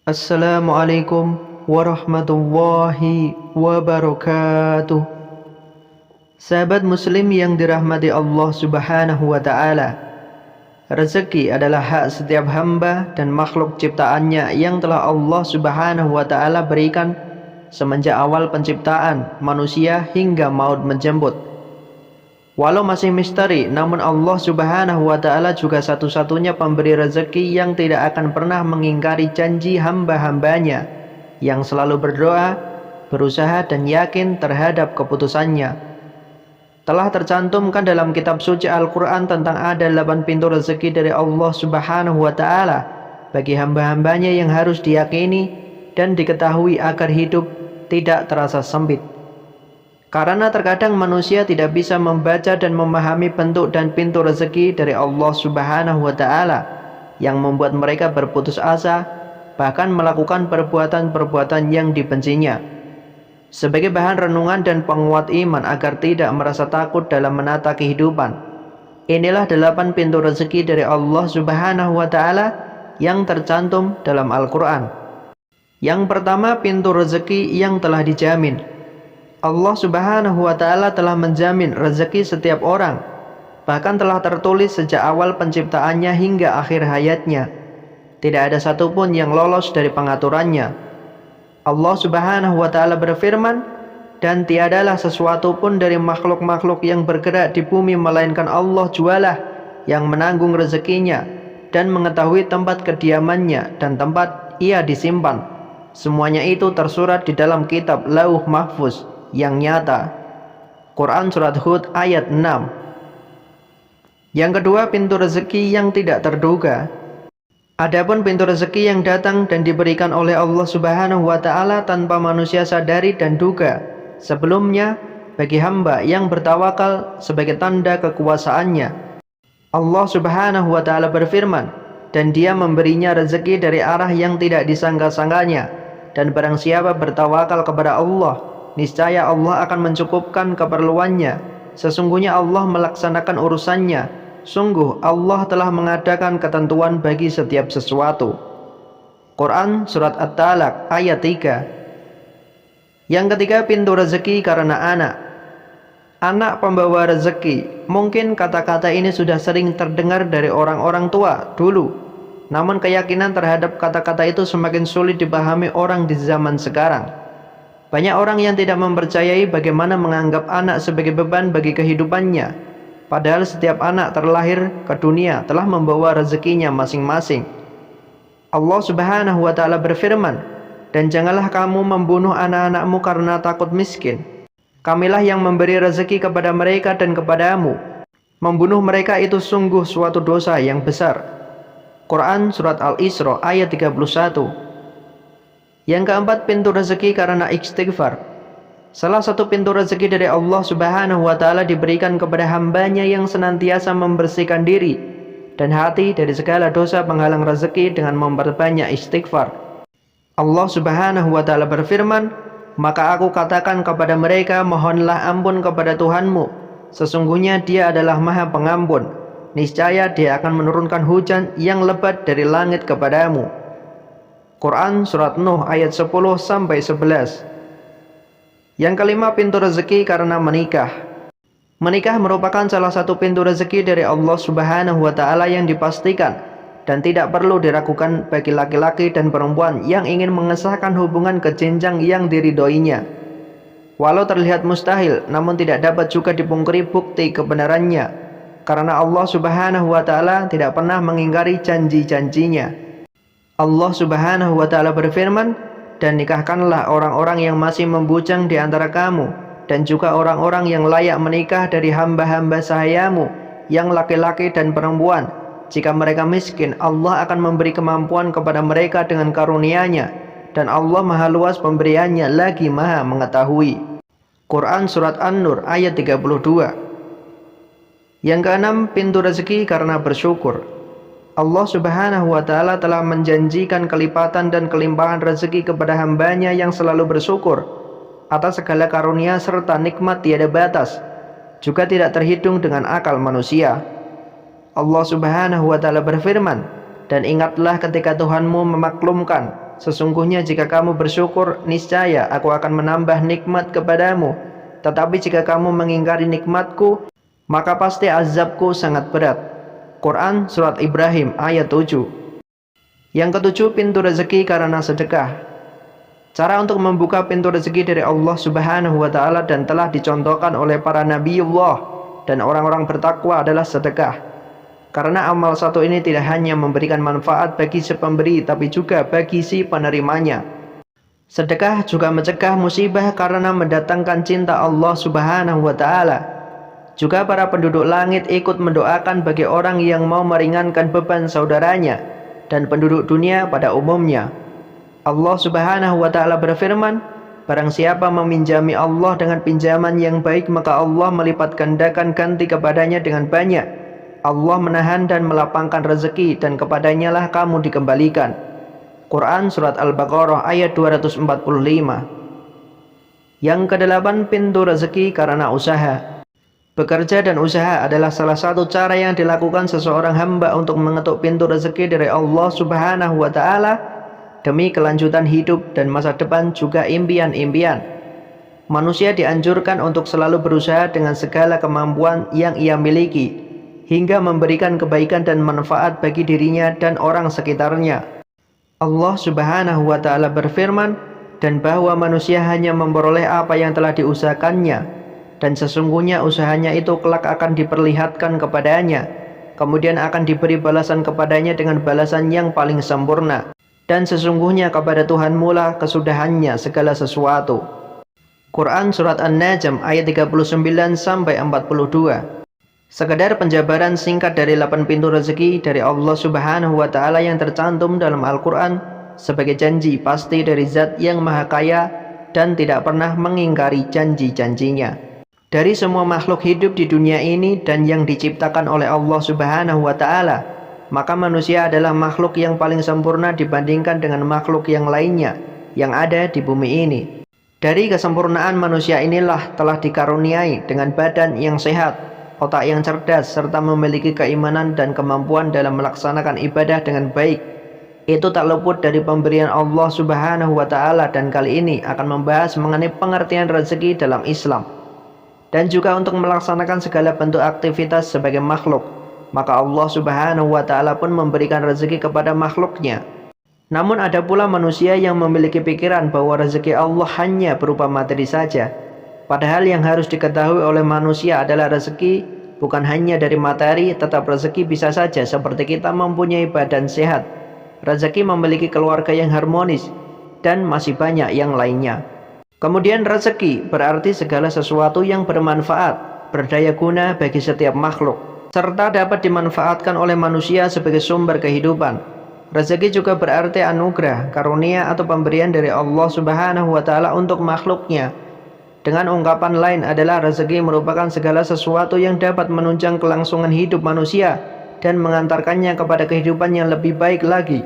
Assalamualaikum warahmatullahi wabarakatuh. Sahabat muslim yang dirahmati Allah subhanahu wa ta'ala, rezeki adalah hak setiap hamba dan makhluk ciptaannya yang telah Allah subhanahu wa ta'ala berikan semenjak awal penciptaan manusia hingga maut menjemput. Walau masih misteri, namun Allah subhanahu wa ta'ala juga satu-satunya pemberi rezeki yang tidak akan pernah mengingkari janji hamba-hambanya yang selalu berdoa, berusaha dan yakin terhadap keputusannya. Telah tercantumkan dalam kitab suci Al-Quran tentang ada 8 pintu rezeki dari Allah subhanahu wa ta'ala bagi hamba-hambanya yang harus diyakini dan diketahui agar hidup tidak terasa sempit. Karena terkadang manusia tidak bisa membaca dan memahami bentuk dan pintu rezeki dari Allah subhanahu wa ta'ala yang membuat mereka berputus asa, bahkan melakukan perbuatan-perbuatan yang dibencinya. Sebagai bahan renungan dan penguat iman agar tidak merasa takut dalam menata kehidupan, inilah 8 pintu rezeki dari Allah subhanahu wa ta'ala yang tercantum dalam Al-Quran. Yang pertama, pintu rezeki yang telah dijamin. Allah subhanahu wa ta'ala telah menjamin rezeki setiap orang, bahkan telah tertulis sejak awal penciptaannya hingga akhir hayatnya. Tidak ada satupun yang lolos dari pengaturannya. Allah subhanahu wa ta'ala berfirman, dan tiadalah sesuatu pun dari makhluk-makhluk yang bergerak di bumi melainkan Allah jualah yang menanggung rezekinya dan mengetahui tempat kediamannya dan tempat ia disimpan. Semuanya itu tersurat di dalam kitab Lauh Mahfuz yang nyata. Quran Surat Hud ayat 6. Yang kedua, pintu rezeki yang tidak terduga. Adapun pintu rezeki yang datang dan diberikan oleh Allah subhanahu wa ta'ala tanpa manusia sadari dan duga sebelumnya bagi hamba yang bertawakal sebagai tanda kekuasaannya. Allah subhanahu wa ta'ala berfirman, dan dia memberinya rezeki dari arah yang tidak disangka-sangkanya, dan barang siapa bertawakal kepada Allah, niscaya Allah akan mencukupkan keperluannya. Sesungguhnya Allah melaksanakan urusannya. Sungguh Allah telah mengadakan ketentuan bagi setiap sesuatu. Quran Surat At-Talaq ayat 3. Yang ketiga, pintu rezeki karena anak. Anak pembawa rezeki. Mungkin kata-kata ini sudah sering terdengar dari orang-orang tua dulu, namun keyakinan terhadap kata-kata itu semakin sulit dipahami orang di zaman sekarang. Banyak orang yang tidak mempercayai bagaimana menganggap anak sebagai beban bagi kehidupannya. Padahal setiap anak terlahir ke dunia telah membawa rezekinya masing-masing. Allah subhanahu wa ta'ala berfirman, dan janganlah kamu membunuh anak-anakmu karena takut miskin. Kamilah yang memberi rezeki kepada mereka dan kepadamu. Membunuh mereka itu sungguh suatu dosa yang besar. Quran Surat Al-Isra ayat 31. Yang keempat, pintu rezeki karena istighfar. Salah satu pintu rezeki dari Allah subhanahu wa ta'ala diberikan kepada hambanya yang senantiasa membersihkan diri dan hati dari segala dosa penghalang rezeki dengan memperbanyak istighfar. Allah subhanahu wa ta'ala berfirman, maka aku katakan kepada mereka, mohonlah ampun kepada Tuhanmu, sesungguhnya Dia adalah Maha Pengampun. Niscaya Dia akan menurunkan hujan yang lebat dari langit kepadamu. Quran Surat Nuh ayat 10-11. Yang kelima, pintu rezeki karena menikah. Menikah merupakan salah satu pintu rezeki dari Allah subhanahu wa ta'ala yang dipastikan dan tidak perlu diragukan bagi laki-laki dan perempuan yang ingin mengesahkan hubungan ke jenjang yang diridhoinya. Walau terlihat mustahil, namun tidak dapat juga dipungkiri bukti kebenarannya, karena Allah subhanahu wa ta'ala tidak pernah mengingkari janji-janjinya. Allah subhanahu wa ta'ala berfirman, dan nikahkanlah orang-orang yang masih membujang di antara kamu, dan juga orang-orang yang layak menikah dari hamba-hamba sahayamu, yang laki-laki dan perempuan. Jika mereka miskin, Allah akan memberi kemampuan kepada mereka dengan karunia-Nya, dan Allah maha luas pemberiannya lagi maha mengetahui. Quran Surat An-Nur ayat 32. Yang keenam, pintu rezeki karena bersyukur. Allah subhanahu wa ta'ala telah menjanjikan kelipatan dan kelimpahan rezeki kepada hambanya yang selalu bersyukur atas segala karunia serta nikmat tiada batas, juga tidak terhitung dengan akal manusia. Allah subhanahu wa ta'ala berfirman, dan ingatlah ketika Tuhanmu memaklumkan Sesungguhnya jika kamu bersyukur, niscaya aku akan menambah nikmat kepadamu. Tetapi jika kamu mengingkari nikmatku, maka pasti azabku sangat berat. Quran Surat Ibrahim ayat 7. Yang ketujuh, pintu rezeki karena sedekah. Cara untuk membuka pintu rezeki dari Allah Subhanahu wa Ta'ala dan telah dicontohkan oleh para nabiullah dan orang-orang bertakwa adalah sedekah. Karena amal satu ini tidak hanya memberikan manfaat bagi si pemberi, tapi juga bagi si penerimanya. Sedekah juga mencegah musibah karena mendatangkan cinta Allah Subhanahu wa Ta'ala. Juga para penduduk langit ikut mendoakan bagi orang yang mau meringankan beban saudaranya dan penduduk dunia pada umumnya. Allah Subhanahu wa Ta'ala berfirman, barang siapa meminjami Allah dengan pinjaman yang baik, maka Allah melipat gandakan ganti kepadanya dengan banyak. Allah menahan dan melapangkan rezeki, dan kepadanya lah kamu dikembalikan. Quran Surat Al-Baqarah ayat 245. Yang kedelapan, pintu rezeki karena usaha. Bekerja dan usaha adalah salah satu cara yang dilakukan seseorang hamba untuk mengetuk pintu rezeki dari Allah Subhanahu wa Ta'ala demi kelanjutan hidup dan masa depan, juga impian-impian. Manusia dianjurkan untuk selalu berusaha dengan segala kemampuan yang ia miliki, hingga memberikan kebaikan dan manfaat bagi dirinya dan orang sekitarnya. Allah Subhanahu wa Ta'ala berfirman, dan bahwa manusia hanya memperoleh apa yang telah diusahakannya, dan sesungguhnya usahanya itu kelak akan diperlihatkan kepadanya, kemudian akan diberi balasan kepadanya dengan balasan yang paling sempurna. Dan sesungguhnya kepada Tuhanmu lah kesudahannya segala sesuatu. Quran Surat An-Najm ayat 39-42. Sekedar penjabaran singkat dari 8 pintu rezeki dari Allah Subhanahu wa Ta'ala yang tercantum dalam Al-Quran sebagai janji pasti dari Zat yang Maha Kaya dan tidak pernah mengingkari janji-janjinya. Dari semua makhluk hidup di dunia ini dan yang diciptakan oleh Allah Subhanahu wa Ta'ala, maka manusia adalah makhluk yang paling sempurna dibandingkan dengan makhluk yang lainnya yang ada di bumi ini. Dari kesempurnaan manusia inilah telah dikaruniai dengan badan yang sehat, otak yang cerdas, serta memiliki keimanan dan kemampuan dalam melaksanakan ibadah dengan baik. Itu tak luput dari pemberian Allah Subhanahu wa Ta'ala, dan kali ini akan membahas mengenai pengertian rezeki dalam Islam dan juga untuk melaksanakan segala bentuk aktivitas sebagai makhluk. Maka Allah Subhanahu wa Ta'ala pun memberikan rezeki kepada makhluknya. Namun ada pula manusia yang memiliki pikiran bahwa rezeki Allah hanya berupa materi saja. Padahal yang harus diketahui oleh manusia adalah rezeki bukan hanya dari materi, tetap rezeki bisa saja seperti kita mempunyai badan sehat, rezeki memiliki keluarga yang harmonis, dan masih banyak yang lainnya. Kemudian rezeki berarti segala sesuatu yang bermanfaat, berdaya guna bagi setiap makhluk, serta dapat dimanfaatkan oleh manusia sebagai sumber kehidupan. Rezeki juga berarti anugerah, karunia atau pemberian dari Allah Subhanahu wa Ta'ala untuk makhluknya. Dengan ungkapan lain adalah rezeki merupakan segala sesuatu yang dapat menunjang kelangsungan hidup manusia dan mengantarkannya kepada kehidupan yang lebih baik lagi.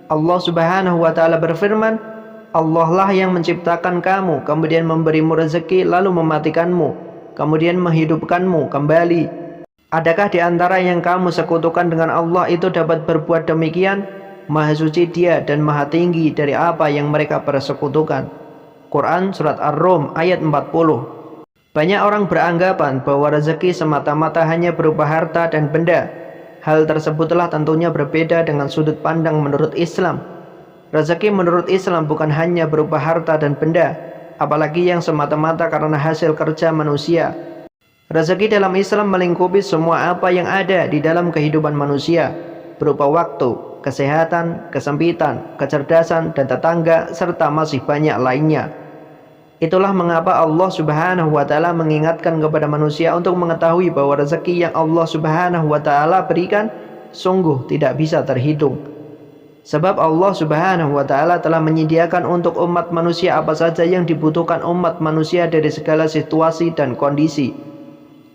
Allah Subhanahu wa Ta'ala berfirman, Allah lah yang menciptakan kamu, kemudian memberimu rezeki, lalu mematikanmu, kemudian menghidupkanmu kembali. Adakah di antara yang kamu sekutukan dengan Allah itu dapat berbuat demikian? Maha suci Dia dan maha tinggi dari apa yang mereka persekutukan. Quran Surat Ar-Rum ayat 40. Banyak orang beranggapan bahwa rezeki semata-mata hanya berupa harta dan benda. Hal tersebutlah tentunya berbeda dengan sudut pandang menurut Islam. Rezeki menurut Islam bukan hanya berupa harta dan benda, apalagi yang semata-mata karena hasil kerja manusia. Rezeki dalam Islam melingkupi semua apa yang ada di dalam kehidupan manusia, berupa waktu, kesehatan, kesempitan, kecerdasan, dan tetangga, serta masih banyak lainnya. Itulah mengapa Allah Subhanahu wa Ta'ala mengingatkan kepada manusia untuk mengetahui bahwa rezeki yang Allah Subhanahu wa Ta'ala berikan sungguh tidak bisa terhitung. Sebab Allah Subhanahu wa Ta'ala telah menyediakan untuk umat manusia apa saja yang dibutuhkan umat manusia dari segala situasi dan kondisi.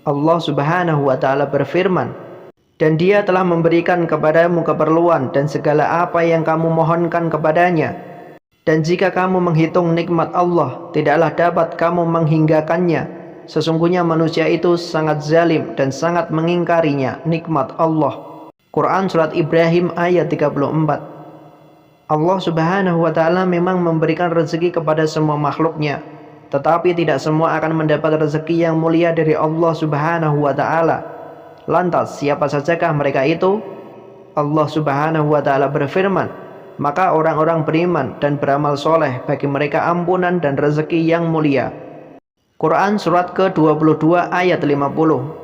Allah Subhanahu wa Ta'ala berfirman, dan Dia telah memberikan kepadamu keperluan dan segala apa yang kamu mohonkan kepadanya. Dan jika kamu menghitung nikmat Allah, tidaklah dapat kamu menghinggakannya. Sesungguhnya manusia itu sangat zalim dan sangat mengingkarinya nikmat Allah. Quran Surat Ibrahim ayat 34. Allah Subhanahu wa ta'ala memang memberikan rezeki kepada semua makhluknya, tetapi tidak semua akan mendapat rezeki yang mulia dari Allah Subhanahu wa ta'ala. Lantas siapa sajakah mereka itu? Allah Subhanahu wa ta'ala berfirman, maka orang-orang beriman dan beramal soleh bagi mereka ampunan dan rezeki yang mulia. Quran surat ke-22 ayat 50.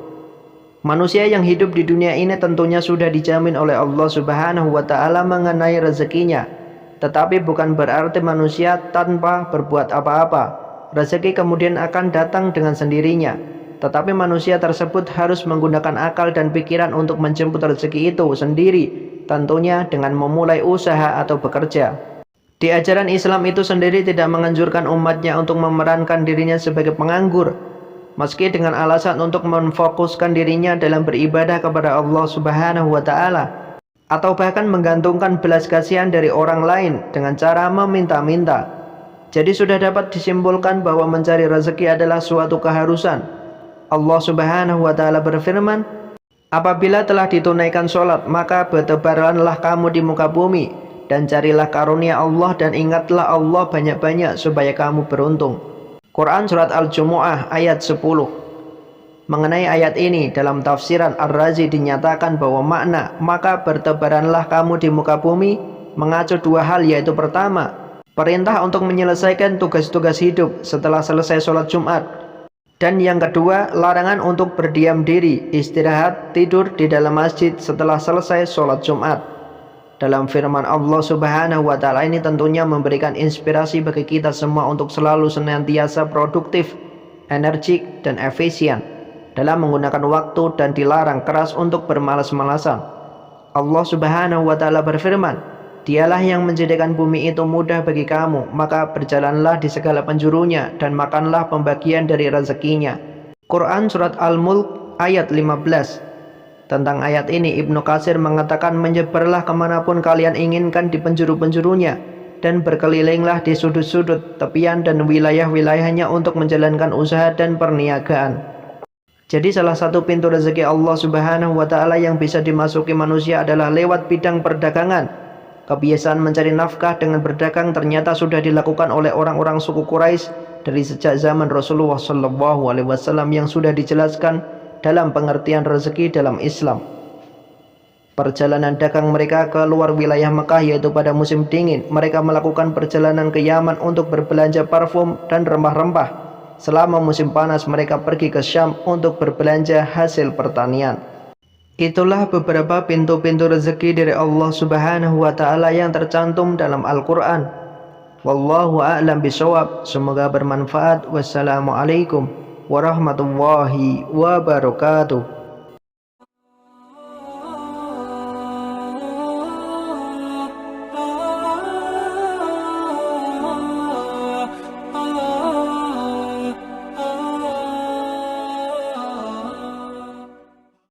Manusia yang hidup di dunia ini tentunya sudah dijamin oleh Allah Subhanahu wa ta'ala mengenai rezekinya. Tetapi bukan berarti manusia tanpa berbuat apa-apa, rezeki kemudian akan datang dengan sendirinya. Tetapi manusia tersebut harus menggunakan akal dan pikiran untuk menjemput rezeki itu sendiri, tentunya dengan memulai usaha atau bekerja. Di ajaran Islam itu sendiri tidak menganjurkan umatnya untuk memerankan dirinya sebagai penganggur, meski dengan alasan untuk memfokuskan dirinya dalam beribadah kepada Allah Subhanahu wa ta'ala, atau bahkan menggantungkan belas kasihan dari orang lain dengan cara meminta-minta. Jadi sudah dapat disimpulkan bahwa mencari rezeki adalah suatu keharusan. Allah Subhanahu wa ta'ala berfirman, apabila telah ditunaikan sholat, maka bertebaranlah kamu di muka bumi, dan carilah karunia Allah dan ingatlah Allah banyak-banyak supaya kamu beruntung. Quran surat Al-Jumu'ah ayat 10. Mengenai ayat ini dalam tafsiran Ar-Razi dinyatakan bahwa makna maka bertebaranlah kamu di muka bumi mengacu dua hal, yaitu pertama, perintah untuk menyelesaikan tugas-tugas hidup setelah selesai sholat Jumat, dan yang kedua, larangan untuk berdiam diri, istirahat, tidur di dalam masjid setelah selesai sholat Jumat. Dalam firman Allah Subhanahu wa ta'ala ini tentunya memberikan inspirasi bagi kita semua untuk selalu senantiasa produktif, energik, dan efisien dalam menggunakan waktu dan dilarang keras untuk bermalas-malasan. Allah Subhanahu wa ta'ala berfirman, dialah yang menjadikan bumi itu mudah bagi kamu, maka berjalanlah di segala penjurunya dan makanlah pembagian dari rezekinya. Quran surat Al-Mulk ayat 15. Tentang ayat ini Ibnu Katsir mengatakan, menyebarlah kemanapun kalian inginkan di penjuru-penjurunya, dan berkelilinglah di sudut-sudut, tepian dan wilayah-wilayahnya untuk menjalankan usaha dan perniagaan. Jadi salah satu pintu rezeki Allah Subhanahu wa ta'ala yang bisa dimasuki manusia adalah lewat bidang perdagangan. Kebiasaan mencari nafkah dengan berdagang ternyata sudah dilakukan oleh orang-orang suku Quraisy dari sejak zaman Rasulullah SAW yang sudah dijelaskan dalam pengertian rezeki dalam Islam. Perjalanan dagang mereka ke luar wilayah Mekah yaitu pada musim dingin. Mereka melakukan perjalanan ke Yaman untuk berbelanja parfum dan rempah-rempah. Selama musim panas mereka pergi ke Syam untuk berbelanja hasil pertanian. Itulah beberapa pintu-pintu rezeki dari Allah Subhanahu wa ta'ala yang tercantum dalam Al-Quran. Wallahu a'lam bishawab. Semoga bermanfaat. Wassalamualaikum warahmatullahi wabarakatuh.